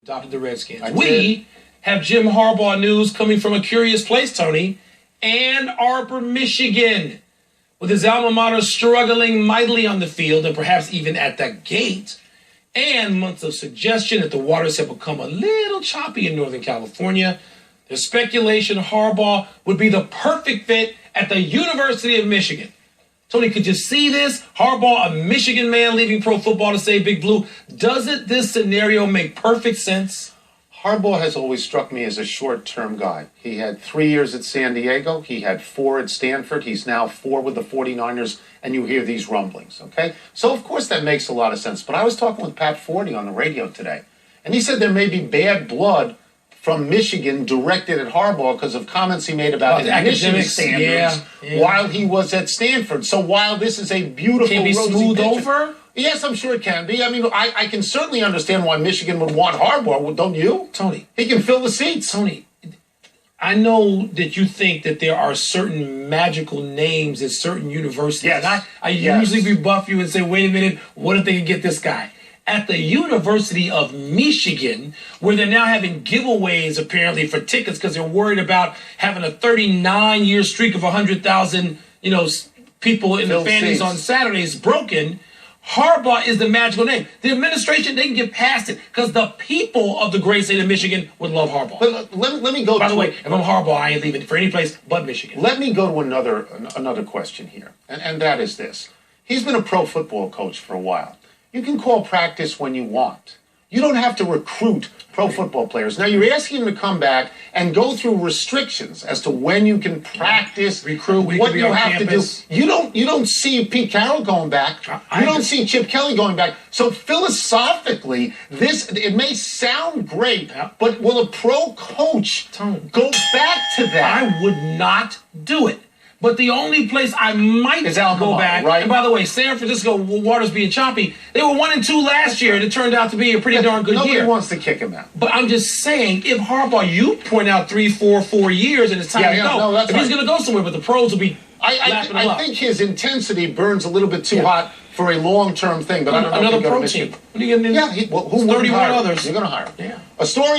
adopted the Redskins. I We did. have Jim Harbaugh news coming from a curious place, Tony. Ann Arbor, Michigan. With his alma mater struggling mightily on the field and perhaps even at the gate, and months of suggestion that the waters have become a little choppy in Northern California, there's speculation Harbaugh would be the perfect fit at the University of Michigan. Tony, could you see this? Harbaugh, a Michigan man leaving pro football to say Big Blue. Doesn't this scenario make perfect sense? Harbaugh has always struck me as a short-term guy. He had 3 years at San Diego. He had 4 at Stanford. He's now 4 with the 49ers, and you hear these rumblings, okay? So, of course, that makes a lot of sense. But I was talking with Pat Forty on the radio today, and he said there may be bad blood from Michigan directed at Harbaugh because of comments he made about his Michigan standards while he was at Stanford. So while this is a beautiful, can be rosy smoothed picture, over? Yes, I'm sure it can be. I mean, I can certainly understand why Michigan would want Harbaugh, don't you? Tony. He can fill the seats. Tony, I know that you think that there are certain magical names at certain universities. Yes. And I usually rebuff you and say, wait a minute, what if they can get this guy? At the University of Michigan, where they're now having giveaways apparently for tickets because they're worried about having a 39-year streak of 100,000, people in the fannies on Saturdays broken. Harbaugh is the magical name. The administration, they can get past it because the people of the great state of Michigan would love Harbaugh. But let me go. By the way, if I'm Harbaugh, I ain't leaving for any place but Michigan. Let me go to another question here, and that is this. He's been a pro football coach for a while. You can call practice when you want. You don't have to recruit pro football players. Now, you're asking him to come back and go through restrictions as to when you can practice, recruit, what you have campus. to do. You don't see Pete Carroll going back. You don't see Chip Kelly going back. So philosophically, it may sound great, but will a pro coach go back to that? I would not do it. But the only place I might go back, right? And by the way, San Francisco waters being choppy, they were 1-2 last year, and it turned out to be a pretty darn good year. Nobody wants to kick him out. But I'm just saying, if Harbaugh, you point out 3, 4 years, and it's time to go. If he's going to go somewhere, but the pros will be I think his intensity burns a little bit too hot for a long-term thing. But I don't know another if pro team. What are you going to do? Yeah, who 31 others. You're going to hire him. Yeah. A story.